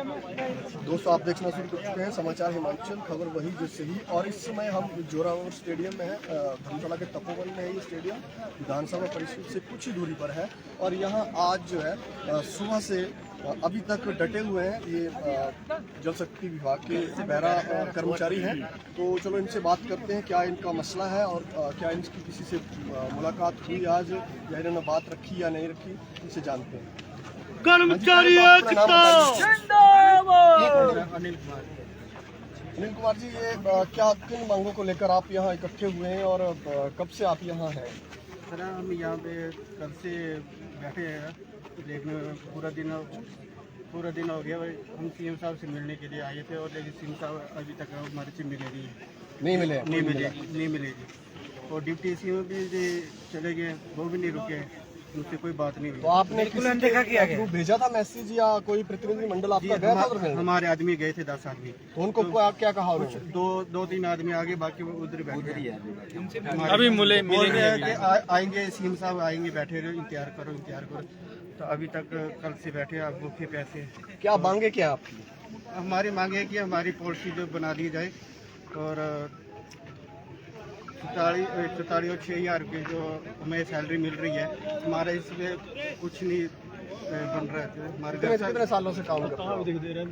दोस्तों, आप देखना शुरू कर चुके हैं समाचार हिमाचल, खबर वही जो सही। और इस समय हम जोरावर स्टेडियम में है, धर्मशाला के तपोवन में है ये स्टेडियम, विधानसभा परिषद से कुछ ही दूरी पर है। और यहाँ आज जो है सुबह से अभी तक डटे हुए हैं ये जल शक्ति विभाग के पैरा कर्मचारी हैं। तो चलो इनसे बात करते हैं क्या इनका मसला है और क्या इनकी किसी से मुलाकात हुई आज, या इन्होंने बात रखी या नहीं रखी, इनसे जानते हैं। कर्मचारी अनिल कुमार जी, ये क्या किन मांगों को लेकर आप यहाँ इकट्ठे हुए हैं और कब से आप यहाँ हैं? सर, हम यहाँ पे कब से बैठे हैं, लेकिन पूरा दिन हो गया। हम सीएम साहब से मिलने के लिए आए थे, और लेकिन सीएम साहब अभी तक हमारे से मिले नहीं मिलेगी। और डिप्टी सीएम भी चले गए, वो भी नहीं रुके, उनसे कोई बात नहीं हुई। तो आपने किसी भेजा था मैसेज या कोई प्रतिनिधि मंडल आपका गया था? हमारे आदमी गए थे, 10 आदमी। तो उनको क्या कहा? दो तीन आदमी आगे, बाकी वो उधर बैठे हैं। अभी मिलेंगे, आएंगे सीएम साहब आएंगे, बैठे रहो, इंतजार करो। तो अभी तक कल से बैठे, आप भूखे प्यासे। क्या मांगे क्या आपकी? हमारी मांगे है कि हमारी पॉलिसी जो बना दी जाए, और 44 और 6,000 रुपये जो हमें सैलरी मिल रही है, हमारा इसमें कुछ नहीं बन रहा है। हमारे कितने सालों से काम कर रहे हैं?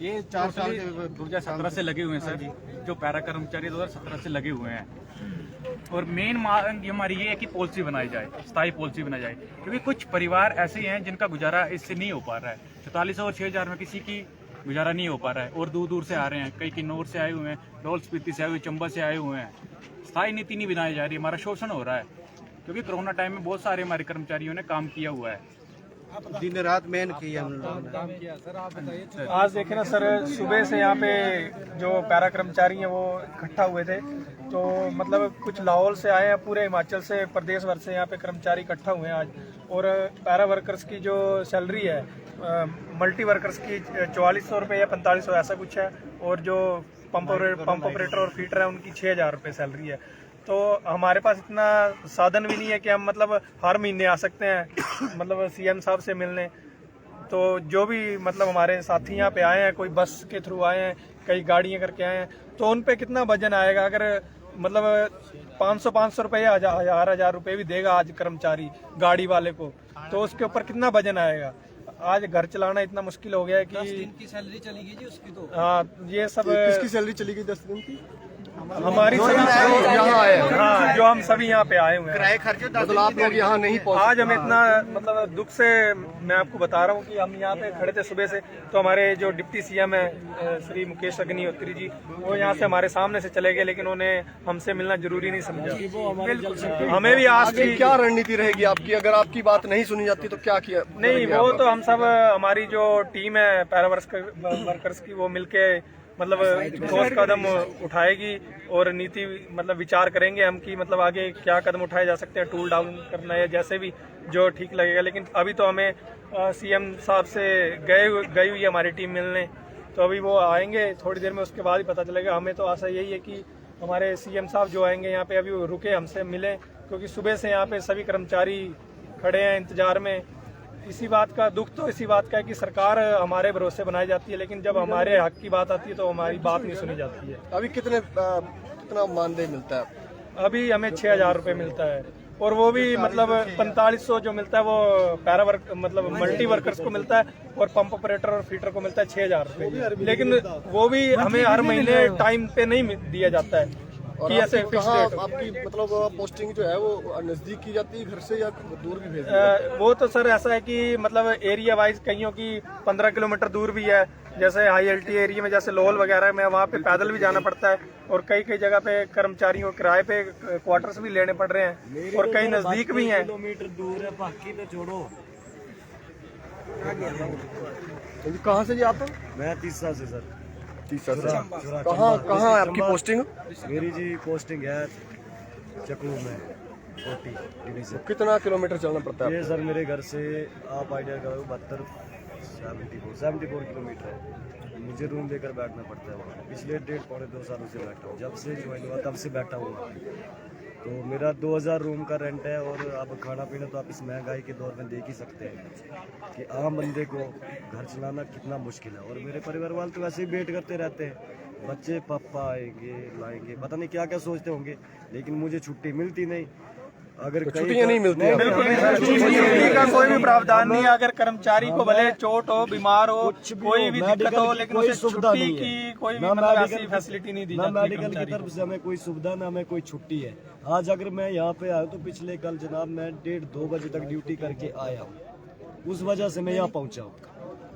ये 4 साल 2017 से लगे हुए हैं सर, जो पैरा कर्मचारी 2017 से लगे हुए हैं। और मेन मांग हमारी ये है कि पॉलिसी बनाई जाए, स्थायी पॉलिसी बनाई जाए, क्योंकि कुछ परिवार ऐसे हैं जिनका गुजारा इससे नहीं हो पा रहा है। 44 और 6,000 में किसी की गुजारा नहीं हो पा रहा है, और दूर दूर से आ रहे हैं, कई किन्नौर से आए हुए हैं, लाहौल स्पीति से आए हुए, चंबा से आए हुए हैं। स्थायी नीति नहीं बनाई जा रही, हमारा शोषण हो रहा है, क्योंकि कोरोना टाइम में बहुत सारे हमारे कर्मचारियों ने काम किया हुआ है, दिन रात मेहनत की हम लोगों ने। आज देखे ना सर, सुबह से यहाँ पे जो पैरा कर्मचारी हैं वो इकट्ठा हुए थे। तो मतलब कुछ लाहौल से आए हैं, पूरे हिमाचल से, प्रदेश भर से यहाँ पे कर्मचारी इकट्ठा हुए हैं आज। और पैरा वर्कर्स की जो सैलरी है, मल्टी वर्कर्स की 4400 रुपये या 4500 ऐसा कुछ है, और जो पंप ऑपरेटर और फीटर है उनकी 6,000 रुपये सैलरी है। तो हमारे पास इतना साधन भी नहीं है कि हम मतलब हर महीने आ सकते हैं मतलब सीएम साहब से मिलने। तो जो भी मतलब हमारे साथी यहाँ पे आए हैं, कोई बस के थ्रू आए हैं, कई गाड़ियाँ करके आए हैं, तो उन पे कितना वजन आएगा? अगर मतलब 500 रुपये या 1,000 रुपये भी देगा आज कर्मचारी गाड़ी वाले को, तो उसके ऊपर कितना वजन आएगा? आज घर चलाना इतना मुश्किल हो गया है कि 10 दिन की सैलरी चली गई जी उसकी। तो हाँ, ये सब किसकी सैलरी चली गई 10 दिन की? हमारी यहाँ आए, हाँ, जो हम सभी यहाँ पे आए हुए हैं। किराए खर्च मतलब आप लोग यहाँ नहीं पहुँच? आज हमें इतना मतलब दुख से मैं आपको बता रहा हूँ कि हम यहाँ पे खड़े थे सुबह से, तो हमारे जो डिप्टी सीएम है श्री मुकेश अग्निहोत्री जी, वो यहाँ से हमारे सामने से चले गए, लेकिन उन्हें हमसे मिलना जरूरी नहीं समझा। हमें भी आज की क्या रणनीति रहेगी आपकी अगर आपकी बात नहीं सुनी जाती? तो क्या किया? नहीं, वो तो हम सब, हमारी जो टीम है पैरा वर्कर्स की, वो मिलके मतलब ठोस कदम उठाएगी और नीति मतलब विचार करेंगे हम कि मतलब आगे क्या कदम उठाए जा सकते हैं, टूल डाउन करना है, जैसे भी जो ठीक लगेगा। लेकिन अभी तो हमें सीएम साहब से गई हुई हमारी टीम मिलने, तो अभी वो आएंगे थोड़ी देर में, उसके बाद ही पता चलेगा। हमें तो आशा यही है कि हमारे सीएम साहब जो आएंगे यहाँ पे, अभी वो रुके, हमसे मिले, क्योंकि सुबह से यहाँ पे सभी कर्मचारी खड़े हैं इंतजार में। इसी बात का दुख तो इसी बात का है कि सरकार हमारे भरोसे बनाई जाती है, लेकिन जब हमारे हक की बात आती है तो हमारी बात नहीं सुनी जाती है। अभी कितना मानदेय मिलता है? अभी हमें 6,000 रुपये मिलता है, और वो भी मतलब 4500 जो मिलता है वो पैरा वर्क मतलब मल्टी वर्कर्स को मिलता है, और पंप ऑपरेटर और फीटर को मिलता है 6,000 रुपये। लेकिन वो भी हमें हर महीने टाइम पे नहीं दिया जाता है कि ऐसे फिक्स रेट। आपकी मतलब पोस्टिंग जो है वो नजदीक की जाती है घर से या दूर भी भेजते? वो तो सर ऐसा है कि मतलब एरिया वाइज कईयों की 15 किलोमीटर दूर भी है, जैसे हाई एल्टी एरिया में, जैसे लोहल वगैरह में, वहाँ पे पैदल भी जाना पड़ता है, और कई जगह पे कर्मचारियों को किराए पे क्वार्टर्स भी लेने पड़ रहे हैं, और कई नजदीक भी हैं। किलोमीटर दूर है, बाकी तो छोड़ो। कहाँ से जी आप? मैं 30 साल से सर। 30 साल से। कहाँ है आपकी पोस्टिंग? मेरी जी पोस्टिंग है चकलू में 40 डिवीजन। कितना किलोमीटर चलना पड़ता है? ये सर मेरे घर से आप आइडिया करो 74 किलोमीटर है। मुझे रूम लेकर बैठना पड़ता है वहाँ। पिछले 1.5 पौने 2 सालों से बैठा हूँ, जब से ज्वाइन हुआ तब से बैठा हुआ। तो मेरा 2000 रूम का रेंट है, और अब खाना पीना तो आप इस महंगाई के दौर में देख ही सकते हैं कि आम बंदे को घर चलाना कितना मुश्किल है। और मेरे परिवार वाले तो वैसे ही वेट करते रहते हैं, बच्चे पापा आएंगे लाएंगे, पता नहीं क्या क्या सोचते होंगे, लेकिन मुझे छुट्टी मिलती नहीं। अगर छुट्टियां नहीं मिलती हैं। छुट्टी का कोई भी प्रावधान नहीं है। अगर कर्मचारी को भले चोट हो, बीमार हो, कोई भी दिक्कत हो, लेकिन उसे छुट्टी की कोई भी मतलब ऐसी फैसिलिटी नहीं दी ना जाती मेडिकल की तरफ से हमें कोई सुविधा, ना हमें कोई छुट्टी है। आज अगर मैं यहाँ पे आया तो पिछले कल जनाब मैं 1:30-2 बजे तक ड्यूटी करके आया हूँ, उस वजह से मैं यहाँ पहुँचा हूँ।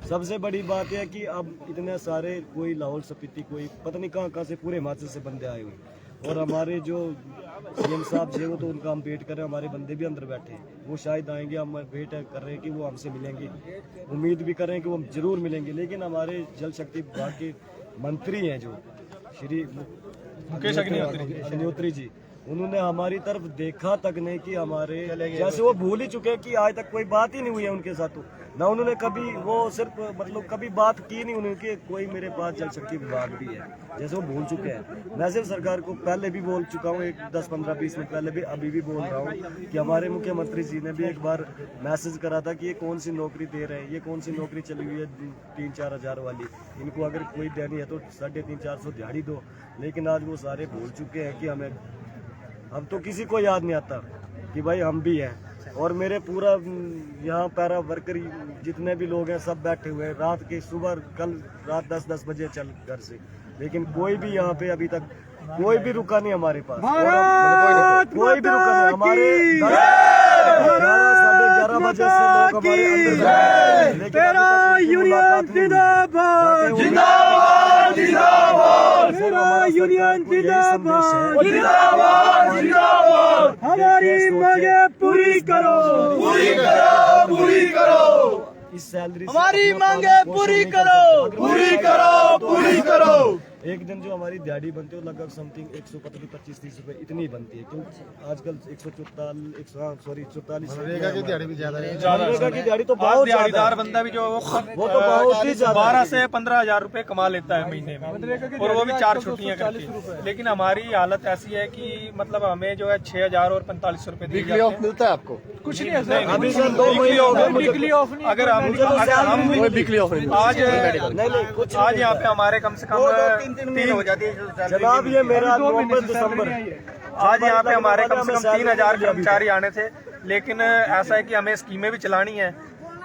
सबसे बड़ी बात है कि अब इतने सारे कोई लाहौल स्पीति, कोई पता नहीं कहाँ से पूरे हिमाचल से बंदे आए हुए, और हमारे जो सीएम साहब जी वो तो उनका हम वेट कर रहे हैं, हमारे बंदे भी अंदर बैठे हैं, वो शायद आएंगे, हम वेट कर रहे हैं कि वो हमसे मिलेंगे, उम्मीद भी कर रहे हैं कि वो जरूर मिलेंगे। लेकिन हमारे जल शक्ति विभाग के मंत्री हैं जो श्री मुकेश अग्निहोत्री जी, उन्होंने हमारी तरफ देखा तक नहीं कि हमारे जैसे वो भूल ही चुके हैं कि आज तक कोई बात ही नहीं हुई है उनके साथ, तो ना उन्होंने कभी वो सिर्फ मतलब कभी बात की नहीं उन्होंने कोई मेरे पास जल शक्ति विभाग भी है, जैसे वो भूल चुके हैं। मैं सिर्फ सरकार को पहले भी बोल चुका हूँ, एक 10-15-20 मिनट पहले भी, अभी भी बोल रहा हूँ कि हमारे मुख्यमंत्री जी ने भी एक बार मैसेज करा था कि ये कौन सी नौकरी दे रहे हैं, ये कौन सी नौकरी चली हुई है 3-4 हज़ार वाली, इनको अगर कोई देनी है तो 350-400 दिहाड़ी दो। लेकिन आज वो सारे भूल चुके हैं कि हमें अब तो किसी को याद नहीं आता कि भाई हम भी हैं। और मेरे पूरा यहाँ पैरा वर्कर जितने भी लोग हैं सब बैठे हुए हैं, रात के सुबह कल रात 10 बजे चल घर से, लेकिन कोई भी यहाँ पे अभी तक कोई भी रुका नहीं हमारे पास, कोई भी रुका नहीं। हमारे 11-11:30 बजे से लोग हमारे अंदर बैठे हैं, लेकिन अभी तक मुलाकात नहीं हुई। जिंदाबाद जिंदाबाद मेरा यूनियन जिंदाबाद जिंदाबाद जिंदाबाद, हमारी मांगे पूरी करो पूरी करो पूरी करो, इस सैलरी हमारी मांगे पूरी करो पूरी करो पूरी करो। एक दिन जो हमारी दिहाड़ी बनती है लगभग समथिंग 125-30 रुपए इतनी बनती है, क्योंकि आजकल 144 मनरेगा की दिहाड़ी भी ज्यादा है। मनरेगा की दिहाड़ी तो बहुत दिहाड़ीदार बंदा भी जो वो तो बहुत ही ज्यादा 12 से 15 हजार रुपए कमा लेता है महीने में, और वो भी 4 छुट्टियां करके। लेकिन हमारी हालत ऐसी है कि मतलब हमें जो है 6,000 और 45 रुपए दिए जाते हैं। मिलता है आपको? कुछ नहीं है अभी सर 2 महीने हो गए, अगर हम वीकली ऑफ नहीं आज यहाँ पे हमारे कम से कम 3 हो जाती है जनाब, ये मेरा नवंबर दिसंबर आज यहाँ पे हमारे कम से कम 3,000 कर्मचारी आने थे, लेकिन ऐसा है कि हमें स्कीमें भी चलानी है।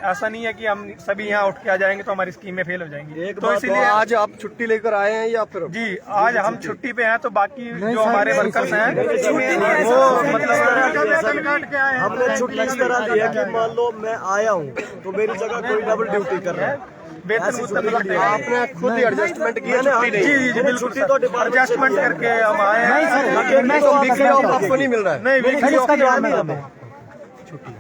ऐसा नहीं है कि हम सभी यहाँ उठ के आ जाएंगे तो हमारी स्कीमें फेल हो जाएंगी। तो इसीलिए आज आप छुट्टी लेकर आए हैं या फिर? जी, आज हम छुट्टी पे हैं, तो बाकी जो हमारे वर्कर्स हैं वो मतलब हमने छुट्टी इस तरह दी है कि मान लो मैं आया हूँ तो मेरी जगह कोई डबल ड्यूटी कर रहा है, वेतन आपने खुद ही एडजस्टमेंट किया? जी बिल्कुल, छुट्टी तो एडजस्टमेंट करके हम आए हैं। वीकली ऑफ आपको नहीं मिल रहा है? नहीं, वीकली ऑफ नहीं हमें छुट्टी,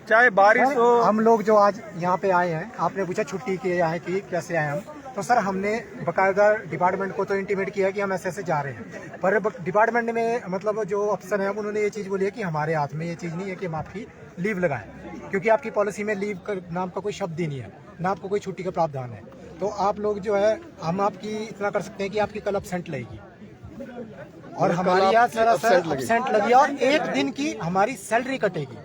चाहे बारिश हो। हम लोग जो आज यहाँ पे आए हैं, आपने पूछा छुट्टी के आए कि कैसे आए हम, तो सर हमने बकायदा डिपार्टमेंट को तो इंटीमेट किया कि हम ऐसे जा रहे हैं, पर डिपार्टमेंट में मतलब जो अफसर हैं उन्होंने ये चीज़ बोली है कि हमारे हाथ में ये चीज़ नहीं है कि हम आपकी लीव लगाएं, क्योंकि आपकी पॉलिसी में लीव का नाम का कोई शब्द ही नहीं है, ना आपको कोई छुट्टी का प्रावधान है। तो आप लोग जो है, हम आपकी इतना कर सकते हैं कि आपकी कल एब्सेंट लगेगी, और हमारी यहाँ सर एब्सेंट लगी, और 1 दिन की हमारी सैलरी कटेगी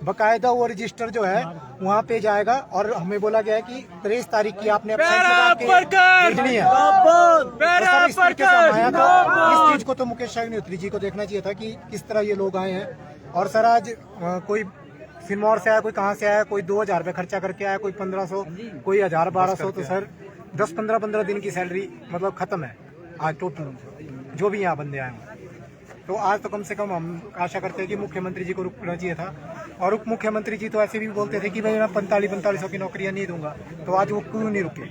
बकायदा। वो रजिस्टर जो है वहाँ पे जाएगा, और हमें बोला गया है कि 23 तारीख की आपने एब्सेंट लगा के भेजनी है। तो सर इस तरीके से हम आया था, इस चीज को तो मुकेश अग्निहोत्री जी को देखना चाहिए था कि किस तरह ये लोग आए हैं। और सर आज कोई सिरमौर से आया, कोई कहाँ से आया, कोई 2,000 रुपये खर्चा करके आया, कोई 1500, कोई 1,000-1,200, तो सर 10-15 दिन की सैलरी मतलब खत्म है आज टोटल जो भी यहाँ बंदे आए हैं। तो आज तो कम से कम हम आशा करते हैं कि मुख्यमंत्री जी को रुकना चाहिए था, और उप मुख्यमंत्री जी तो ऐसे भी बोलते थे कि भाई मैं 4500 की नौकरियां नहीं दूंगा, तो आज वो क्यों नहीं रुके?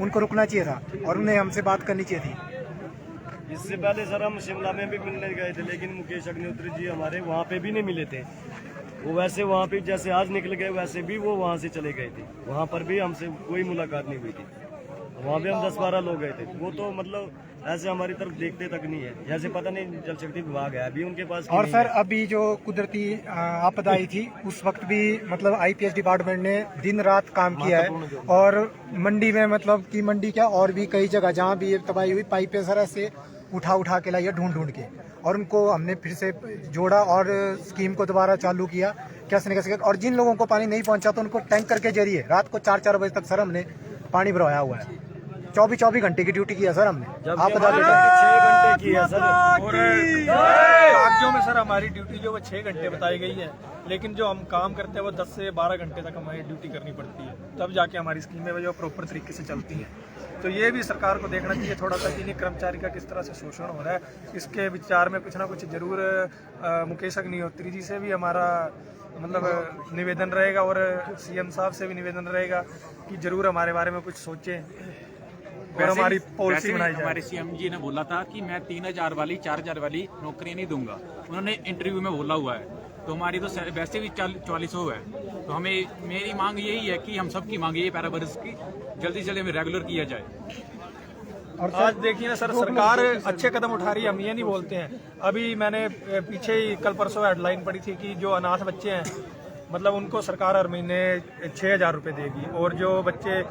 उनको रुकना चाहिए था और उन्हें हमसे बात करनी चाहिए थी। इससे पहले सर हम शिमला में भी मिलने गए थे, लेकिन मुकेश अग्निहोत्री जी हमारे वहाँ पे भी नहीं मिले थे। वो वैसे वहाँ पे जैसे आज निकल गए वैसे भी वो वहाँ से चले गए थे, वहाँ पर भी हमसे कोई मुलाकात नहीं हुई थी। वहाँ भी हम 10-12 लोग गए थे, वो तो मतलब ऐसे हमारी तरफ देखते तक नहीं है, जैसे पता नहीं जल शक्ति विभाग है अभी उनके पास। और सर अभी जो कुदरती आपदा आई थी उस वक्त भी मतलब आईपीएस डिपार्टमेंट ने दिन रात काम किया है, और मंडी में मतलब कि मंडी क्या और भी कई जगह जहाँ भी तबाही हुई पाइपें सर ऐसे उठा उठा के लाइए ढूंढ ढूंढ के, और उनको हमने फिर से जोड़ा और स्कीम को दोबारा चालू किया कैसे न कैसे। और जिन लोगों को पानी नहीं पहुंचा तो उनको टैंकर के जरिए रात को 4-4 बजे तक सर हमने पानी भरवाया हुआ है। 24 घंटे की ड्यूटी किया सर हमने। आप बता दें 6 घंटे की है सर। और कागजों में सर हमारी ड्यूटी जो वो 6 घंटे बताई गई है, लेकिन जो हम काम करते हैं वो 10 से 12 घंटे तक हमारी ड्यूटी करनी पड़ती है, तब जाके हमारी स्कीमें जो प्रॉपर तरीके से चलती हैं। तो ये भी सरकार को देखना चाहिए थोड़ा सा कि इन्हीं कर्मचारी का किस तरह से शोषण हो रहा है। इसके विचार में कुछ ना कुछ जरूर मुकेश अग्निहोत्री जी से भी हमारा मतलब निवेदन रहेगा और सीएम साहब से भी निवेदन रहेगा कि जरूर हमारे बारे में कुछ सोचें और हमारी पॉलिसी बनाई जाए। हमारे सीएम जी ने बोला था कि मैं 3000 वाली 4000 वाली नौकरी नहीं दूंगा, उन्होंने इंटरव्यू में बोला हुआ है। तो हमारी तो वैसे भी 4400 है, तो हमें मेरी मांग यही है कि हम सबकी मांग यही पैरा बरस की जल्दी से जल्दी हमें रेगुलर किया जाए। और आज देखिए ना सर, सरकार अच्छे कदम उठा रही है, हम ये नहीं बोलते हैं। अभी मैंने पीछे ही कल परसों हेडलाइन पढ़ी थी कि जो अनाथ बच्चे हैं मतलब उनको सरकार हर महीने 6000 रुपये देगी, और जो बच्चे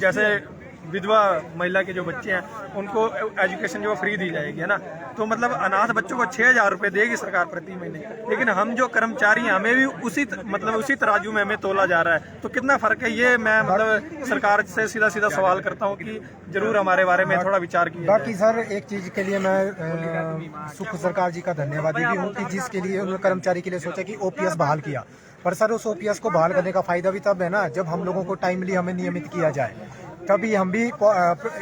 जैसे विधवा महिला के जो बच्चे हैं उनको एजुकेशन जो फ्री दी जाएगी, है ना। तो मतलब अनाथ बच्चों को 6000 रुपये देगी सरकार प्रति महीने, लेकिन हम जो कर्मचारी हैं हमें भी उसी तराजू में हमें तोला जा रहा है। तो कितना फर्क है ये मैं मतलब सरकार से सीधा सीधा सवाल करता हूँ कि जरूर हमारे बारे में थोड़ा विचार किया। बाकी सर एक चीज के लिए मैं सुख सरकार जी का धन्यवादी भी हूँ कि जिसके लिए उन्होंने कर्मचारी के लिए सोचा कि ओपीएस बहाल किया। पर सर उस ओपीएस को बहाल करने का फायदा भी तब है ना जब हम लोगों को टाइमली हमें नियमित किया जाए, तभी हम भी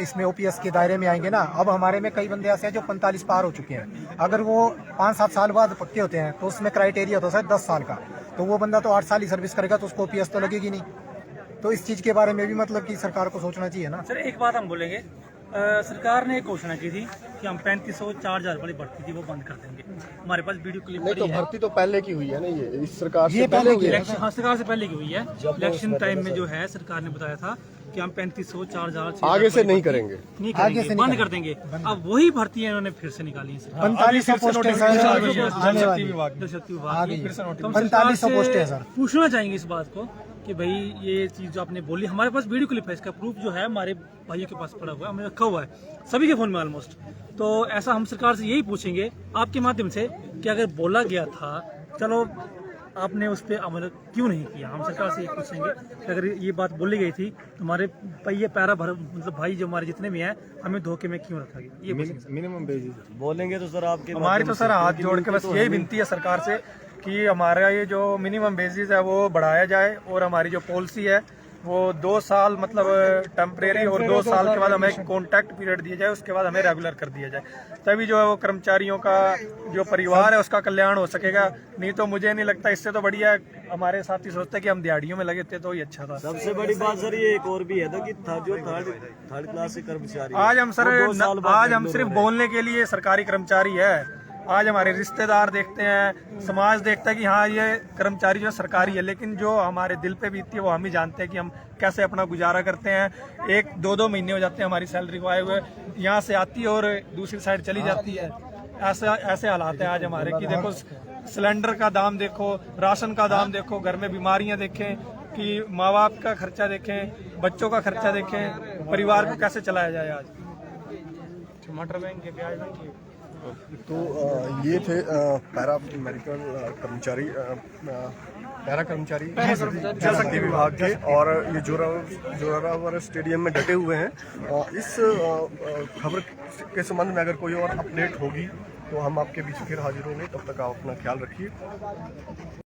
इसमें ओपीएस के दायरे में आएंगे ना। अब हमारे में कई बंदे ऐसे हैं जो 45 पार हो चुके हैं, अगर वो 5-7 साल बाद पक्के होते हैं तो उसमें क्राइटेरिया होता है 10 साल का, तो वो बंदा तो 8 साल ही सर्विस करेगा तो उसको ओपीएस तो लगेगी नहीं। तो इस चीज के बारे में भी मतलब कि सरकार को सोचना चाहिए ना। सर एक बात हम बोलेंगे, सरकार ने एक घोषणा की थी कि हम 3500-4000 वाली भर्ती थी वो बंद कर देंगे। हमारे पास वीडियो क्लिप नहीं तो भर्ती तो पहले की हुई है ना, ये इस सरकार ये से पहले की है। इलेक्शन, हाँ सरकार से पहले की हुई है। इलेक्शन टाइम में जो है सरकार ने बताया था कि हम 3500-4000 आगे से नहीं करेंगे, नहीं करेंगे, बंद कर देंगे। अब वही भर्ती इन्होंने फिर से निकाली है। 4500 पोस्टें सर आने वाली, जल शक्ति विभाग की। तो हम 4500 सरकार पोस्टें हैं से सर। पूछना चाहेंगे इस बात को कि भाई ये चीज जो आपने बोली, हमारे पास वीडियो क्लिप है, इसका प्रूफ जो है हमारे भाइयों के पास पड़ा हुआ है, हमने रखा हुआ है सभी के फोन में ऑलमोस्ट। तो ऐसा हम सरकार से यही पूछेंगे आपके माध्यम से कि अगर बोला गया था चलो आपने उस पर अमल क्यों नहीं किया। हम सरकार से ये पूछेंगे कि अगर ये बात बोली गई थी तो हमारे पहिए पैरा भर मतलब भाई जो हमारे जितने भी हैं हमें धोखे में क्यों रखा गया, ये मिनिमम बेसिस बोलेंगे तो सर आपके हमारी तो सर हाथ जोड़ के बस यही विनती है सरकार से कि हमारा ये जो मिनिमम बेसिस है वो बढ़ाया जाए, और हमारी जो पॉलिसी है वो 2 साल मतलब टेम्परेरी और 2 साल के बाद हमें कॉन्ट्रैक्ट पीरियड दिया जाए, उसके बाद हमें रेगुलर कर दिया जाए, तभी जो है वो कर्मचारियों का जो परिवार है उसका कल्याण हो सकेगा। नहीं तो मुझे नहीं लगता, इससे तो बढ़िया हमारे साथी सोचते हैं कि हम दिहाड़ियों में लगे थे तो ही अच्छा था। सबसे बड़ी बात सर ये एक और भी है तो कि जो थर्ड क्लास के कर्मचारी आज हम सिर्फ बोलने के लिए सरकारी कर्मचारी है। आज हमारे रिश्तेदार देखते हैं, समाज देखता है कि हाँ ये कर्मचारी जो सरकारी है, लेकिन जो हमारे दिल पे बीतती है वो हम ही जानते हैं कि हम कैसे अपना गुजारा करते हैं। 1-2 महीने हो जाते हैं हमारी सैलरी को आए हुए, यहाँ से आती है और दूसरी साइड चली जाती है। ऐसे हालात हैं आज हमारे कि देखो सिलेंडर का दाम देखो, राशन का दाम देखो, घर में बीमारियां देखें, कि माँ बाप का खर्चा देखें, बच्चों का खर्चा देखें, परिवार को कैसे चलाया जाए। आज टमाटर महंगे, प्याज महंगे। तो ये थे पैरा मेडिकल कर्मचारी जल शक्ति विभाग के, और ये जोरावर स्टेडियम में डटे हुए हैं। इस खबर के संबंध में अगर कोई और अपडेट होगी तो हम आपके बीच फिर हाजिर होंगे। तब तक आप अपना ख्याल रखिए।